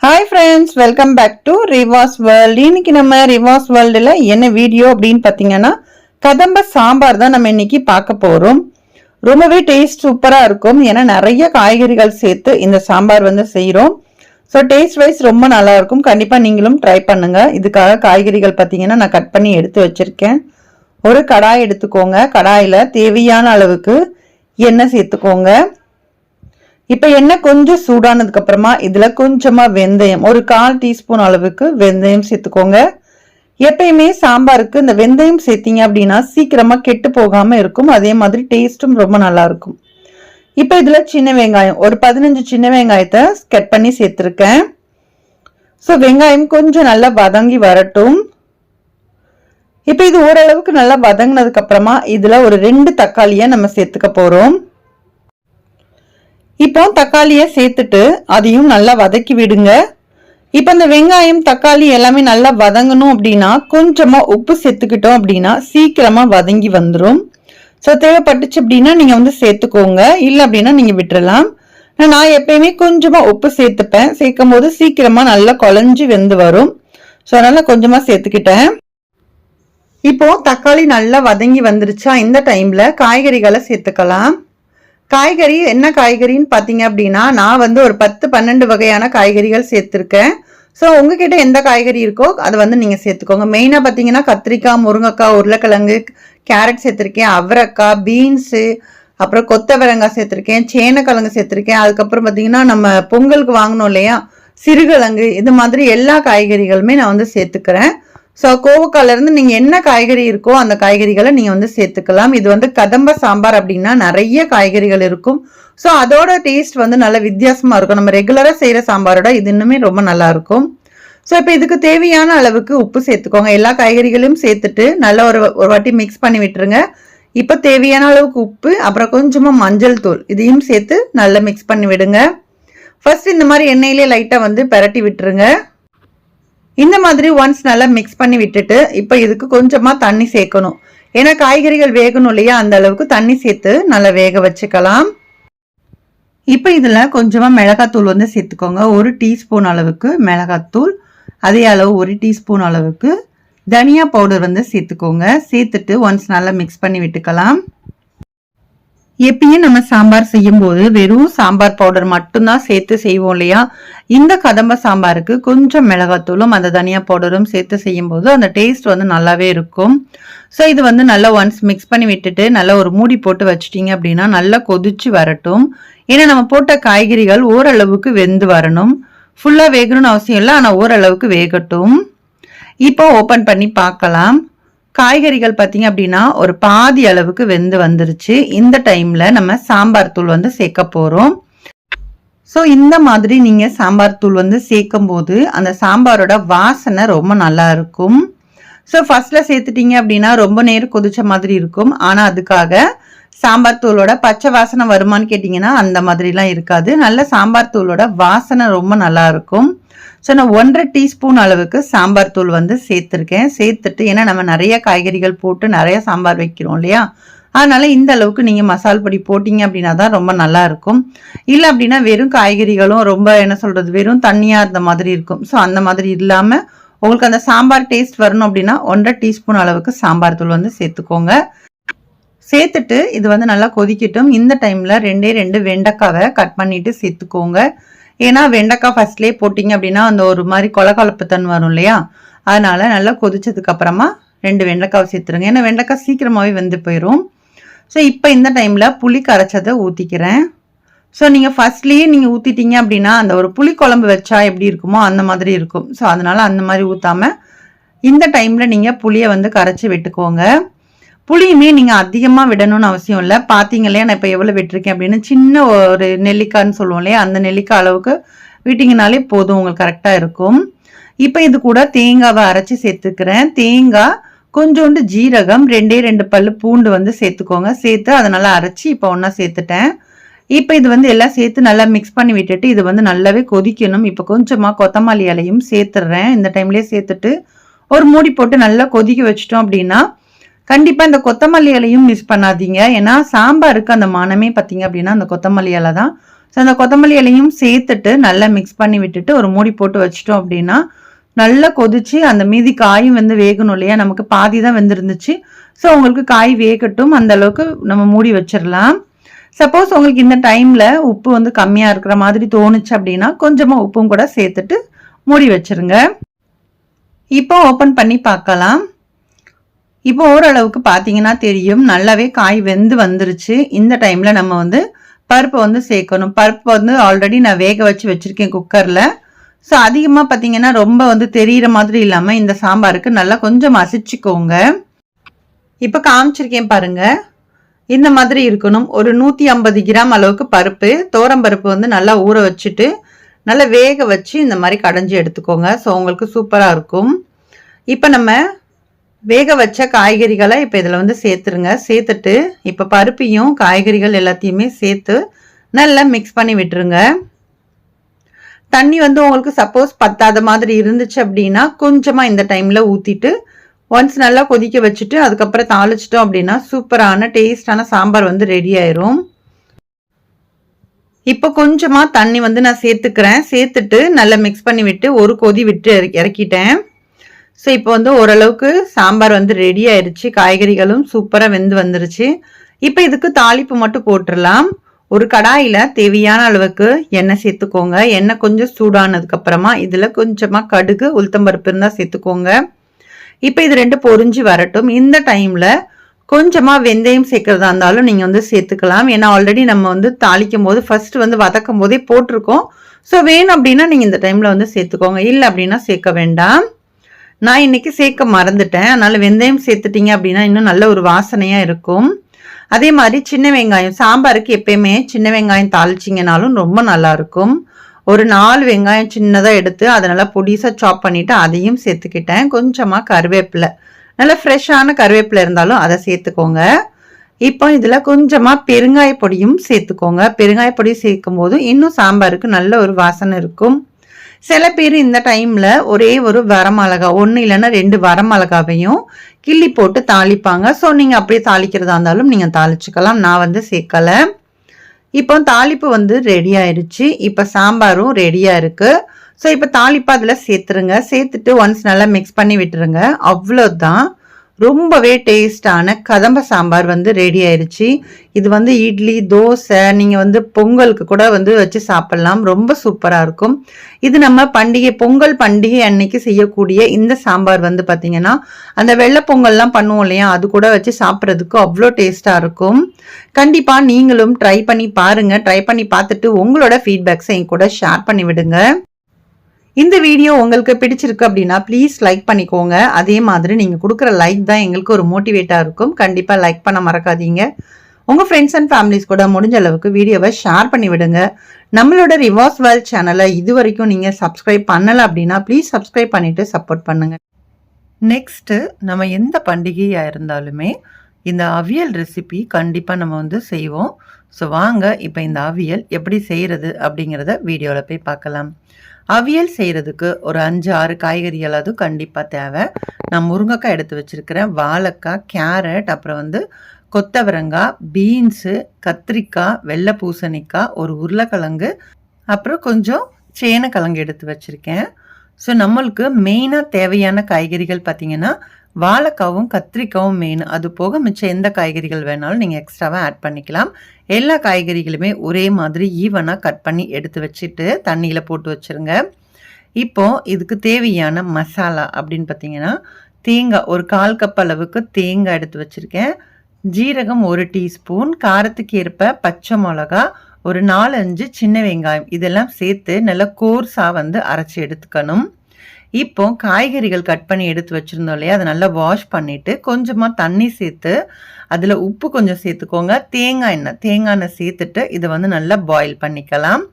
Hi friends, welcome back to Rivas world. இன்னைக்கு நம்ம ரிவாஸ் வேர்ல்டில் என்ன வீடியோ அப்படின்னு பார்த்தீங்கன்னா கதம்ப சாம்பார் தான் நம்ம இன்னைக்கு பார்க்க போகிறோம். ரொம்பவே டேஸ்ட் சூப்பராக இருக்கும். ஏன்னா நிறைய காய்கறிகள் சேர்த்து இந்த சாம்பார் வந்து செய்கிறோம். ஸோ டேஸ்ட் வைஸ் ரொம்ப நல்லா இருக்கும். கண்டிப்பாக நீங்களும் ட்ரை பண்ணுங்க. இதுக்காக காய்கறிகள் பார்த்தீங்கன்னா நான் கட் பண்ணி எடுத்து வச்சிருக்கேன். ஒரு கடாய் எடுத்துக்கோங்க. கடாயில் தேவையான அளவுக்கு எண்ணெய் சேர்த்துக்கோங்க. இப்போ எண்ணெய் கொஞ்சம் சூடானதுக்கு அப்புறமா இதுல கொஞ்சமா வெந்தயம், ஒரு 1/4 டீஸ்பூன் அளவுக்கு வெந்தயம் சேர்த்துக்கோங்க. எப்பயுமே சாம்பாருக்கு இந்த வெந்தயம் சேர்த்தீங்க அப்படின்னா சீக்கிரமா கெட்டு போகாம இருக்கும். அதே மாதிரி டேஸ்டும் ரொம்ப நல்லா இருக்கும். இப்போ இதுல சின்ன வெங்காயம், ஒரு 15 சின்ன வெங்காயத்தை கட் பண்ணி சேர்த்திருக்கேன். ஸோ வெங்காயம் கொஞ்சம் நல்லா வதங்கி வரட்டும். இப்போ இது ஓரளவுக்கு நல்லா வதங்கினதுக்கு அப்புறமா இதுல ஒரு 2 தக்காளியை நம்ம சேர்த்துக்க போறோம். இப்போ தக்காளியை சேர்த்துட்டு அதையும் நல்லா வதக்கி விடுங்க. இப்போ இந்த வெங்காயம் தக்காளி எல்லாமே நல்லா வதங்கணும் அப்படின்னா கொஞ்சமா உப்பு சேர்த்துக்கிட்டோம் அப்படின்னா சீக்கிரமா வதங்கி வந்துடும். ஸோ தேவைப்பட்டுச்சு அப்படின்னா நீங்க வந்து சேர்த்துக்கோங்க, இல்லை அப்படின்னா நீங்க விட்டுறலாம். நான் எப்பயுமே கொஞ்சமா உப்பு சேர்த்துப்பேன். சேர்க்கும் போது சீக்கிரமா நல்லா குழஞ்சி வெந்து வரும். ஸோ அதனால கொஞ்சமா சேர்த்துக்கிட்டேன். இப்போ தக்காளி நல்லா வதங்கி வந்துருச்சா, இந்த டைம்ல காய்கறிகளை சேர்த்துக்கலாம். காய்கறி என்ன காய்கறின்னு பார்த்தீங்க அப்படின்னா நான் வந்து ஒரு 10-12 வகையான காய்கறிகள் சேர்த்துருக்கேன். ஸோ உங்ககிட்ட எந்த காய்கறி இருக்கோ அதை வந்து நீங்கள் சேர்த்துக்கோங்க. மெயினாக பார்த்தீங்கன்னா கத்திரிக்காய், முருங்கைக்காய், உருளைக்கிழங்கு, கேரட் சேர்த்துருக்கேன், அவரைக்காய், பீன்ஸு, அப்புறம் கொத்தவரங்காய் சேர்த்துருக்கேன், சேனக்கிழங்கு சேர்த்துருக்கேன். அதுக்கப்புறம் பார்த்தீங்கன்னா நம்ம பொங்கலுக்கு வாங்கினோம் இல்லையா சிறுகிழங்கு, இது மாதிரி எல்லா காய்கறிகளுமே நான் வந்து சேர்த்துக்கிறேன். ஸோ கோவக்காயிலிருந்து நீங்கள் என்ன காய்கறி இருக்கோ அந்த காய்கறிகளை நீங்கள் வந்து சேர்த்துக்கலாம். இது வந்து கதம்ப சாம்பார் அப்படின்னா நிறைய காய்கறிகள் இருக்கும். ஸோ அதோட டேஸ்ட் வந்து நல்ல வித்தியாசமாக இருக்கும். நம்ம ரெகுலராக செய்கிற சாம்பாரோட இது இன்னுமே ரொம்ப நல்லா இருக்கும். ஸோ இப்போ இதுக்கு தேவையான அளவுக்கு உப்பு சேர்த்துக்கோங்க. எல்லா காய்கறிகளையும் சேர்த்துட்டு நல்லா ஒரு வாட்டி மிக்ஸ் பண்ணி விட்டுருங்க. இப்போ தேவையான அளவுக்கு உப்பு, அப்புறம் கொஞ்சமாக மஞ்சள் தூள் இதையும் சேர்த்து நல்லா மிக்ஸ் பண்ணி விடுங்க. ஃபர்ஸ்ட் இந்த மாதிரி எண்ணெயிலே லைட்டாக வந்து பெரட்டி விட்டுருங்க. இந்த மாதிரி ஒன்ஸ் நல்லா மிக்ஸ் பண்ணி விட்டுட்டு இப்போ இதுக்கு கொஞ்சமா தண்ணி சேர்க்கணும். ஏன்னா காய்கறிகள் வேகணும் இல்லையா, அந்த அளவுக்கு தண்ணி சேர்த்து நல்லா வேக வச்சுக்கலாம். இப்போ இதுல கொஞ்சமா மிளகாத்தூள் வந்து சேர்த்துக்கோங்க. 1 டீஸ்பூன் அளவுக்கு மிளகாத்தூள், அதே அளவு 1 டீஸ்பூன் அளவுக்கு தனியா பவுடர் வந்து சேர்த்துக்கோங்க. சேர்த்துட்டு ஒன்ஸ் நல்லா மிக்ஸ் பண்ணி விட்டுக்கலாம். எப்பயும் நம்ம சாம்பார் செய்யும் போது வெறும் சாம்பார் பவுடர் மட்டும்தான் சேர்த்து செய்வோம் இல்லையா, இந்த கதம்ப சாம்பாருக்கு கொஞ்சம் மிளகாத்தூளும் அந்த தனியா பவுடரும் சேர்த்து செய்யும் போது அந்த டேஸ்ட் வந்து நல்லாவே இருக்கும். ஸோ இது வந்து நல்லா ஒன்ஸ் மிக்ஸ் பண்ணி விட்டுட்டு நல்லா ஒரு மூடி போட்டு வச்சுட்டீங்க அப்படின்னா நல்லா கொதிச்சு வரட்டும். ஏன்னா நம்ம போட்ட காய்கறிகள் ஓரளவுக்கு வெந்து வரணும். ஃபுல்லா வேகணும்னு அவசியம் இல்லை, ஆனால் ஓரளவுக்கு வேகட்டும். இப்போ ஓபன் பண்ணி பார்க்கலாம். காய்கறிகள் பார்த்தீங்க அப்படின்னா ஒரு பாதி அளவுக்கு வெந்து வந்துருச்சு. இந்த டைம்ல நம்ம சாம்பார் தூள் வந்து சேர்க்க போறோம். ஸோ இந்த மாதிரி நீங்க சாம்பார் தூள் வந்து சேர்க்கும் போது அந்த சாம்பாரோட வாசனை ரொம்ப நல்லா இருக்கும். ஸோ ஃபர்ஸ்ட்ல சேர்த்துட்டீங்க அப்படின்னா ரொம்ப நேரம் கொதிச்ச மாதிரி இருக்கும். ஆனா அதுக்காக சாம்பார் தூளோட பச்சை வாசனை வருமானு கேட்டீங்கன்னா அந்த மாதிரிலாம் இருக்காது. நல்ல சாம்பார் தூளோட வாசனை ரொம்ப நல்லா இருக்கும். ஸோ நான் 1/2 டீஸ்பூன் அளவுக்கு சாம்பார் தூள் வந்து சேர்த்துருக்கேன். சேர்த்துட்டு ஏன்னா நம்ம நிறைய காய்கறிகள் போட்டு நிறைய சாம்பார் வைக்கிறோம் இல்லையா, அதனால இந்த அளவுக்கு நீங்க மசால் பொடி போட்டீங்க அப்படின்னா தான் ரொம்ப நல்லா இருக்கும். இல்லை அப்படின்னா வெறும் காய்கறிகளும் ரொம்ப என்ன சொல்றது வெறும் தண்ணியா இருந்த மாதிரி இருக்கும். ஸோ அந்த மாதிரி இல்லாம உங்களுக்கு அந்த சாம்பார் டேஸ்ட் வரணும் அப்படின்னா 1/2 டீஸ்பூன் அளவுக்கு சாம்பார் தூள் வந்து சேர்த்துக்கோங்க. சேர்த்துட்டு இது வந்து நல்லா கொதிக்கட்டும். இந்த டைம்ல 2 வெண்டைக்காவை கட் பண்ணிட்டு சேர்த்துக்கோங்க. ஏன்னா வெண்டைக்காய் ஃபர்ஸ்ட்லேயே போட்டிங்க அப்படின்னா அந்த ஒரு மாதிரி கொலகொலப்பு தன்மை வரும் இல்லையா, அதனால நல்லா கொதிச்சதுக்கு அப்புறமா 2 வெண்டைக்காவை சேர்த்துருங்க. ஏன்னா வெண்டைக்காய் சீக்கிரமாகவே வெந்து போயிடும். ஸோ இப்போ இந்த டைமில் புளி கரைச்சதை ஊற்றிக்கிறேன். ஸோ நீங்கள் ஃபர்ஸ்ட்லேயே நீங்கள் ஊற்றிட்டீங்க அப்படின்னா அந்த ஒரு புளி குழம்பு வச்சா எப்படி இருக்குமோ அந்த மாதிரி இருக்கும். ஸோ அதனால அந்த மாதிரி ஊற்றாமல் இந்த டைமில் நீங்கள் புளியை வந்து கரைச்சி விட்டுக்கோங்க. புளியுமே நீங்கள் அதிகமாக விடணும்னு அவசியம் இல்லை. பார்த்தீங்க இல்லையா நான் இப்போ எவ்வளோ விட்டுருக்கேன் அப்படின்னு, சின்ன ஒரு நெல்லிக்காய்ன்னு சொல்லுவோம் இல்லையா, அந்த நெல்லிக்காய் அளவுக்கு விட்டிங்கனாலே போதும், உங்களுக்கு கரெக்டாக இருக்கும். இப்போ இது கூட தேங்காவை அரைச்சி சேர்த்துக்கிறேன். தேங்காய், கொஞ்சோண்டு ஜீரகம், 2 பல்லு பூண்டு வந்து சேர்த்துக்கோங்க. சேர்த்து அதை நல்லா அரைச்சி இப்போ ஒன்றா சேர்த்துட்டேன். இப்போ இது வந்து எல்லாம் சேர்த்து நல்லா மிக்ஸ் பண்ணி விட்டுட்டு இது வந்து நல்லாவே கொதிக்கணும். இப்போ கொஞ்சமாக கொத்தமல்லி இலையும் சேர்த்துடுறேன். இந்த டைம்லேயே சேர்த்துட்டு ஒரு மூடி போட்டு நல்லா கொதிக்க வச்சிட்டோம் அப்படின்னா கண்டிப்பா இந்த கொத்தமல்லி இலையும் மிஸ் பண்ணாதீங்க. ஏன்னா சாம்பாருக்கு அந்த மனமே பார்த்தீங்க அப்படின்னா அந்த கொத்தமல்லி இலை தான். ஸோ அந்த கொத்தமல்லி இலையும் சேர்த்துட்டு நல்லா மிக்ஸ் பண்ணி விட்டுட்டு ஒரு மூடி போட்டு வச்சிட்டோம் அப்படின்னா நல்லா கொதிச்சு அந்த மீதி காயும் வந்து வேகணும் இல்லையா, நமக்கு பாதி தான் வெந்திருந்துச்சு. ஸோ உங்களுக்கு காய் வேகட்டும், அந்த அளவுக்கு நம்ம மூடி வச்சிடலாம். சப்போஸ் உங்களுக்கு இந்த டைம்ல உப்பு வந்து கம்மியா இருக்கிற மாதிரி தோணுச்சு அப்படின்னா கொஞ்சமா உப்பும் கூட சேர்த்துட்டு மூடி வச்சிருங்க. இப்போ ஓப்பன் பண்ணி பார்க்கலாம். இப்போ ஓரளவுக்கு பார்த்தீங்கன்னா தெரியும், நல்லாவே காய் வெந்து வந்துருச்சு. இந்த டைம்ல நம்ம வந்து பருப்பை வந்து சேர்க்கணும். பருப்பு வந்து ஆல்ரெடி நான் வேக வச்சு வச்சிருக்கேன் குக்கர்ல. ஸோ அதிகமாக பார்த்தீங்கன்னா ரொம்ப வந்து தெரிகிற மாதிரி இல்லாமல் இந்த சாம்பாருக்கு நல்லா கொஞ்சம் மசிச்சுக்கோங்க. இப்போ காமிச்சிருக்கேன் பாருங்க, இந்த மாதிரி இருக்கணும். ஒரு 150 கிராம் அளவுக்கு பருப்பு, பருப்பு வந்து நல்லா ஊற வச்சுட்டு நல்லா வேக வச்சு இந்த மாதிரி கடைஞ்சி எடுத்துக்கோங்க. ஸோ உங்களுக்கு சூப்பராக இருக்கும். இப்போ நம்ம வேக வச்ச காய்கறிகளை இப்போ இதில் வந்து சேர்த்துருங்க. சேர்த்துட்டு இப்போ பருப்பையும் காய்கறிகள் எல்லாத்தையுமே சேர்த்து நல்லா மிக்ஸ் பண்ணி விட்டுருங்க. தண்ணி வந்து உங்களுக்கு சப்போஸ் பத்தாத மாதிரி இருந்துச்சு அப்படின்னா கொஞ்சமாக இந்த டைமில் ஊற்றிட்டு ஒன்ஸ் நல்லா கொதிக்க வச்சுட்டு அதுக்கப்புறம் தாளிச்சிட்டோம் அப்படின்னா சூப்பரான டேஸ்டான சாம்பார் வந்து ரெடி ஆயிரும். இப்போ கொஞ்சமாக தண்ணி வந்து நான் சேர்த்துக்கிறேன். சேர்த்துட்டு நல்லா மிக்ஸ் பண்ணி விட்டு ஒரு கொதி விட்டு இறக்கிட்டேன். ஸோ இப்போ வந்து ஓரளவுக்கு சாம்பார் வந்து ரெடி ஆயிடுச்சு. காய்கறிகளும் சூப்பராக வெந்து வந்துருச்சு. இப்போ இதுக்கு தாளிப்பு மட்டும் போட்டுடலாம். ஒரு கடாயில் தேவையான அளவுக்கு எண்ணெய் சேர்த்துக்கோங்க. எண்ணெய் கொஞ்சம் சூடானதுக்கு அப்புறமா இதில் கொஞ்சமாக கடுகு உளுத்தம்பருப்பு இருந்தால் சேர்த்துக்கோங்க. இப்போ இது ரெண்டு பொரிஞ்சு வரட்டும். இந்த டைமில் கொஞ்சமாக வெந்தயம் சேர்க்கறதா இருந்தாலும் நீங்கள் வந்து சேர்த்துக்கலாம். ஏன்னா ஆல்ரெடி நம்ம வந்து தாளிக்கும் போது ஃபர்ஸ்ட் வந்து வதக்கும் போதே போட்டிருக்கோம். ஸோ வேணும் அப்படின்னா நீங்கள் இந்த டைமில் வந்து சேர்த்துக்கோங்க, இல்லை அப்படின்னா சேர்க்க வேண்டாம். நான் இன்னைக்கு சேர்க்க மறந்துட்டேன், அதனால வெந்தயம் சேர்த்துட்டீங்க அப்படின்னா இன்னும் நல்ல ஒரு வாசனையாக இருக்கும். அதே மாதிரி சின்ன வெங்காயம், சாம்பாருக்கு எப்பயுமே சின்ன வெங்காயம் தாளிச்சிங்கனாலும் ரொம்ப நல்லா இருக்கும். ஒரு 4 வெங்காயம் சின்னதாக எடுத்து அதை நல்லா பொடிசாக சாப் பண்ணிவிட்டு அதையும் சேர்த்துக்கிட்டேன். கொஞ்சமாக கருவேப்பிலை, நல்லா ஃப்ரெஷ்ஷான கருவேப்பிலை இருந்தாலும் அதை சேர்த்துக்கோங்க. இப்போ இதில் கொஞ்சமாக பெருங்காய பொடியும் சேர்த்துக்கோங்க. பெருங்காய பொடி சேர்க்கும் போது இன்னும் சாம்பாருக்கு நல்ல ஒரு வாசனை இருக்கும். சில பேர் இந்த டைமில் ஒரே ஒரு வரமிளகா, 1 இல்லைன்னா 2 வரமிளகாவையும் கிள்ளி போட்டு தாளிப்பாங்க. ஸோ நீங்கள் அப்படியே தாளிக்கிறதா இருந்தாலும் நீங்கள் தாளிச்சுக்கலாம். நான் வந்து சேர்க்கலை. இப்போ தாளிப்பு வந்து ரெடி ஆயிடுச்சு. இப்போ சாம்பாரும் ரெடியாக இருக்குது. ஸோ இப்போ தாளிப்பு அதில் சேர்த்துருங்க. சேர்த்துட்டு ஒன்ஸ் நல்லா மிக்ஸ் பண்ணி விட்டுருங்க. அவ்வளோதான், ரொம்பவே டேஸ்டான கதம்ப சாம்பார் வந்து ரெடி ஆயிடுச்சு. இது வந்து இட்லி, தோசை, நீங்கள் வந்து பொங்கலுக்கு கூட வந்து வச்சு சாப்பிட்லாம். ரொம்ப சூப்பராக இருக்கும். இது நம்ம பொங்கல் பண்டிகை அன்னைக்கு செய்யக்கூடிய இந்த சாம்பார் வந்து பார்த்தீங்கன்னா அந்த வெள்ளை பொங்கல்லாம் பண்ணுவோம் இல்லையா, அது கூட வச்சு சாப்பிட்றதுக்கு அவ்வளோ டேஸ்டாக இருக்கும். கண்டிப்பாக நீங்களும் ட்ரை பண்ணி பாருங்கள். ட்ரை பண்ணி பார்த்துட்டு உங்களோட ஃபீட்பேக்ஸை என் கூட ஷேர் பண்ணி விடுங்க. இந்த வீடியோ உங்களுக்கு பிடிச்சிருக்கு அப்படின்னா ப்ளீஸ் லைக் பண்ணிக்கோங்க. அதே மாதிரி நீங்கள் கொடுக்குற லைக் தான் எங்களுக்கு ஒரு மோட்டிவேட்டாக இருக்கும். கண்டிப்பாக லைக் பண்ண மறக்காதீங்க. உங்கள் ஃப்ரெண்ட்ஸ் அண்ட் ஃபேமிலிஸ் கூட முடிஞ்ச அளவுக்கு வீடியோவை ஷேர் பண்ணி விடுங்க. நம்மளோட ரிவாஸ் வேர்ல்ட் சேனலை இது வரைக்கும் நீங்கள் சப்ஸ்கிரைப் பண்ணலை அப்படின்னா ப்ளீஸ் சப்ஸ்கிரைப் பண்ணிவிட்டு சப்போர்ட் பண்ணுங்கள். நெக்ஸ்ட்டு நம்ம எந்த பண்டிகையாக இருந்தாலுமே இந்த அவியல் ரெசிபி கண்டிப்பாக நம்ம வந்து செய்வோம். ஸோ வாங்க இப்போ இந்த அவியல் எப்படி செய்கிறது அப்படிங்கிறத வீடியோவில் போய் பார்க்கலாம். அவியல் செய்கிறதுக்கு ஒரு 5-6 காய்கறிகளாவது கண்டிப்பாக தேவை. நான் முருங்கைக்காய் எடுத்து வச்சுருக்கிறேன், வாழைக்காய், கேரட், அப்புறம் வந்து கொத்தவரங்காய், பீன்ஸு, கத்திரிக்காய், வெள்ளை பூசணிக்காய், ஒரு உருளைக்கிழங்கு, அப்புறம் கொஞ்சம் சேனக்கிழங்கு எடுத்து வச்சுருக்கேன். ஸோ நம்மளுக்கு மெயினாக தேவையான காய்கறிகள் பார்த்திங்கன்னா வாழைக்காவும் கத்திரிக்காவும் மெயின். அது போக மிச்சம் எந்த காய்கறிகள் வேணாலும் நீங்கள் எக்ஸ்ட்ராவாக ஆட் பண்ணிக்கலாம். எல்லா காய்கறிகளுமே ஒரே மாதிரி ஈவனாக கட் பண்ணி எடுத்து வச்சுட்டு தண்ணியில் போட்டு வச்சுருங்க. இப்போது இதுக்கு தேவையான மசாலா அப்படின்னு பார்த்தீங்கன்னா தேங்காய், ஒரு 1/4 கப் அளவுக்கு தேங்காய் எடுத்து வச்சுருக்கேன். ஜீரகம் 1 டீஸ்பூன், காரத்துக்கு ஏற்ப பச்சை மிளகா, ஒரு 4-5 சின்ன வெங்காயம், இதெல்லாம் சேர்த்து நல்லா கோர்ஸாக வந்து அரைச்சி எடுத்துக்கணும். இப்போ காய்கறிகள் கட் பண்ணி எடுத்து வச்சுருந்தோம் இல்லையா, அதை நல்லா வாஷ் பண்ணிவிட்டு கொஞ்சமாக தண்ணி சேர்த்து அதில் உப்பு கொஞ்சம் சேர்த்துக்கோங்க. தேங்காய் எண்ணெய் சேர்த்துட்டு இதை வந்து நல்லா பாயில் பண்ணிக்கலாம்.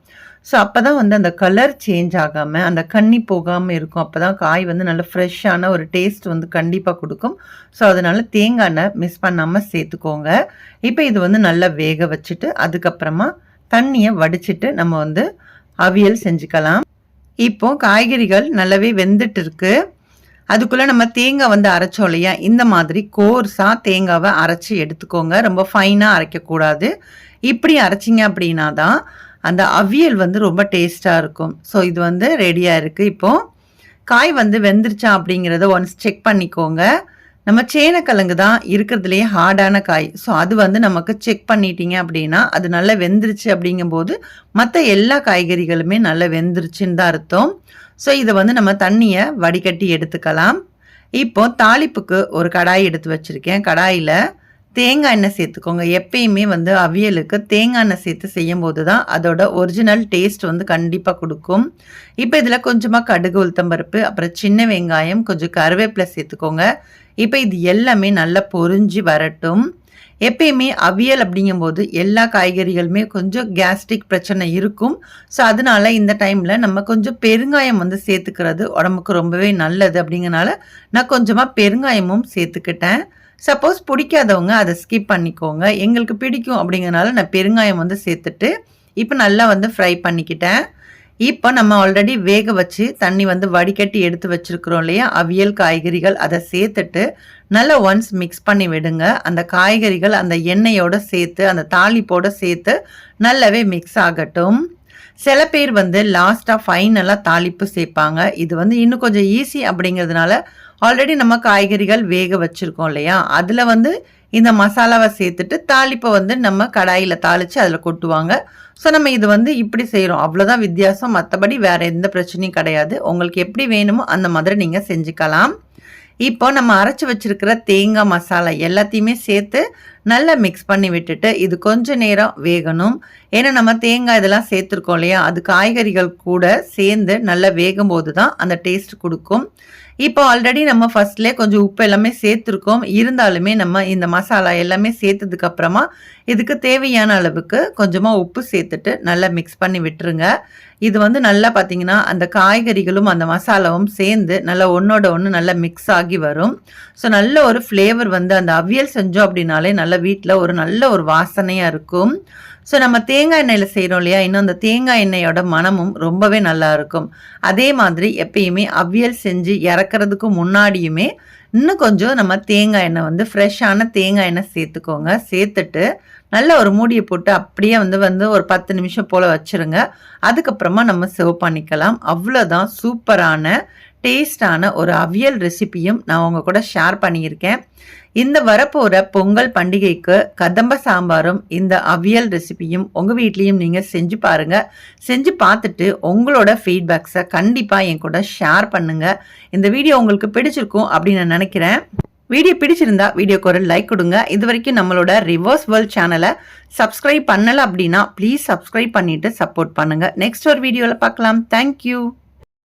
ஸோ அப்போ தான் வந்து அந்த கலர் சேஞ்ச் ஆகாமல் அந்த கண்ணி போகாமல் இருக்கும். அப்போ தான் காய் வந்து நல்ல ஃப்ரெஷ்ஷான ஒரு டேஸ்ட் வந்து கண்டிப்பாக கொடுக்கும். ஸோ அதனால் தேங்காய் எண்ணெய் மிஸ் பண்ணாமல் சேர்த்துக்கோங்க. இப்போ இது வந்து நல்லா வேக வச்சுட்டு அதுக்கப்புறமா தண்ணியை வடிச்சிட்டு நம்ம வந்து அவியல் செஞ்சுக்கலாம். இப்போ காய்கறிகள் நல்லாவே வெந்துட்டு இருக்கு. அதுக்குள்ளே நம்ம தேங்காய் வந்து அரைச்சோம் இல்லையா, இந்த மாதிரி கோர்ஸாக தேங்காவை அரைச்சி எடுத்துக்கோங்க. ரொம்ப ஃபைனாக அரைக்கக்கூடாது. இப்படி அரைச்சிங்க அப்படின்னா தான் அந்த அவியல் வந்து ரொம்ப டேஸ்ட்டாக இருக்கும். ஸோ இது வந்து ரெடியாக இருக்குது. இப்போது காய் வந்து வெந்துருச்சா அப்படிங்கிறத ஒன்ஸ் செக் பண்ணிக்கோங்க. நம்ம சேனக்கிழங்கு தான் இருக்கிறதுலேயே ஹார்டான காய். ஸோ அது வந்து நமக்கு செக் பண்ணிட்டீங்க அப்படின்னா அது நல்லா வெந்துருச்சு அப்படிங்கும்போது மற்ற எல்லா காய்கறிகளுமே நல்லா வெந்துருச்சுன்னு தான் அர்த்தம். ஸோ இதை வந்து நம்ம தண்ணியை வடிகட்டி எடுத்துக்கலாம். இப்போ தாளிப்புக்கு ஒரு கடாய் எடுத்து வச்சுருக்கேன். கடாயில் தேங்காய் எண்ணெய் சேர்த்துக்கோங்க. எப்பயுமே வந்து அவியலுக்கு தேங்காய் எண்ணெய் சேர்த்து செய்யும்போது தான் அதோட ஒரிஜினல் டேஸ்ட் வந்து கண்டிப்பாக கொடுக்கும். இப்போ இதில் கொஞ்சமாக கடுகு, உளுத்தம்பருப்பு, அப்புறம் சின்ன வெங்காயம், கொஞ்சம் கருவேப்பிலை சேர்த்துக்கோங்க. இப்போ இது எல்லாமே நல்லா பொரிஞ்சு வரட்டும். எப்பயுமே அவியல் அப்படிங்கும்போது எல்லா காய்கறிகளுமே கொஞ்சம் கேஸ்ட்ரிக் பிரச்சனை இருக்கும். ஸோ அதனால இந்த டைமில் நம்ம கொஞ்சம் பெருங்காயம் வந்து சேர்த்துக்கிறது உடம்புக்கு ரொம்பவே நல்லது. அப்படிங்கிறனால நான் கொஞ்சமாக பெருங்காயமும் சேர்த்துக்கிட்டேன். சப்போஸ் பிடிக்காதவங்க அதை ஸ்கிப் பண்ணிக்கோங்க. எங்களுக்கு பிடிக்கும் அப்படிங்கிறனால நான் பெருங்காயம் வந்து சேர்த்துட்டு இப்போ நல்லா வந்து ஃப்ரை பண்ணிக்கிட்டேன். இப்போ நம்ம ஆல்ரெடி வேக வச்சு தண்ணி வந்து வடிகட்டி எடுத்து வச்சுருக்குறோம் இல்லையா அவியல் காய்கறிகள், அதை சேர்த்துட்டு நல்லா ஒன்ஸ் மிக்ஸ் பண்ணி விடுங்க. அந்த காய்கறிகள் அந்த எண்ணெயோடு சேர்த்து அந்த தாளிப்போடு சேர்த்து நல்லாவே மிக்ஸ் ஆகட்டும். சில பேர் வந்து லாஸ்ட்டாக ஃபைனலாக தாளிப்பு சேர்ப்பாங்க. இது வந்து இன்னும் கொஞ்சம் ஈஸி அப்படிங்கிறதுனால ஆல்ரெடி நம்ம காய்கறிகள் வேக வச்சுருக்கோம் இல்லையா, அதில் வந்து இந்த மசாலாவை சேர்த்துட்டு தாளிப்பை வந்து நம்ம கடாயில் தாளித்து அதில் கொட்டுவாங்க. ஸோ நம்ம இது வந்து இப்படி செய்கிறோம், அவ்வளோதான் வித்தியாசம். மற்றபடி வேறு எந்த பிரச்சனையும் கிடையாது. உங்களுக்கு எப்படி வேணுமோ அந்த மாதிரி நீங்கள் செஞ்சுக்கலாம். இப்போ நம்ம அரைச்சி வச்சுருக்கிற தேங்காய் மசாலா எல்லாத்தையுமே சேர்த்து நல்லா மிக்ஸ் பண்ணி விட்டுட்டு இது கொஞ்சம் நேரம் வேகணும். ஏன்னா நம்ம தேங்காய் இதெல்லாம் சேர்த்துருக்கோம் இல்லையா, அது காய்கறிகள் கூட சேர்ந்து நல்லா வேகும் போது தான் அந்த டேஸ்ட் கொடுக்கும். இப்போ ஆல்ரெடி நம்ம ஃபர்ஸ்ட்லேயே கொஞ்சம் உப்பு எல்லாமே சேர்த்துருக்கோம். இருந்தாலுமே நம்ம இந்த மசாலா எல்லாமே சேர்த்ததுக்கப்புறமா இதுக்கு தேவையான அளவுக்கு கொஞ்சமாக உப்பு சேர்த்துட்டு நல்லா மிக்ஸ் பண்ணி விட்டுருங்க. இது வந்து நல்லா பார்த்தீங்கன்னா அந்த காய்கறிகளும் அந்த மசாலாவும் சேர்ந்து நல்லா ஒன்றோட ஒன்று நல்லா மிக்ஸ் ஆகி வரும். ஸோ நல்ல ஒரு ஃப்ளேவர் வந்து அந்த அவியல் செஞ்சோம் அப்படின்னாலே நல்ல வீட்டில் ஒரு நல்ல ஒரு வாசனையாக இருக்கும். ஸோ நம்ம தேங்காய் எண்ணெயில் செய்கிறோம் இல்லையா, இன்னும் அந்த தேங்காய் எண்ணெயோட மனமும் ரொம்பவே நல்லா இருக்கும். அதே மாதிரி எப்பயுமே அவியல் செஞ்சு இறக்குறதுக்கு முன்னாடியுமே இன்னும் கொஞ்சம் நம்ம தேங்காய் எண்ணெய் வந்து ஃப்ரெஷ்ஷான தேங்காய் எண்ணெய் சேர்த்துக்கோங்க. சேர்த்துட்டு நல்ல ஒரு மூடியை போட்டு அப்படியே வந்து ஒரு 10 நிமிஷம் போல் வச்சுருங்க. அதுக்கப்புறமா நம்ம சர்வ் பண்ணிக்கலாம். அவ்வளோதான், சூப்பரான டேஸ்டான ஒரு அவியல் ரெசிபியும் நான் உங்கள் கூட ஷேர் பண்ணியிருக்கேன். இந்த வரப்போகிற பொங்கல் பண்டிகைக்கு கதம்ப சாம்பாரும் இந்த அவியல் ரெசிபியும் உங்கள் வீட்லேயும் நீங்கள் செஞ்சு பாருங்கள். செஞ்சு பார்த்துட்டு உங்களோட ஃபீட்பேக்ஸை கண்டிப்பாக என் கூட ஷேர் பண்ணுங்கள். இந்த வீடியோ உங்களுக்கு பிடிச்சிருக்கும் அப்படின்னு நான் நினைக்கிறேன். வீடியோ பிடிச்சிருந்தா வீடியோக்கு ஒரு லைக் கொடுங்க. இது வரைக்கும் நம்மளோட ரிவர்ஸ் வேர்ல்ட் சேனலை சப்ஸ்கிரைப் பண்ணலை அப்படின்னா ப்ளீஸ் சப்ஸ்கிரைப் பண்ணிவிட்டு சப்போர்ட் பண்ணுங்கள். நெக்ஸ்ட் ஒரு வீடியோவில் பார்க்கலாம். தேங்க்யூ.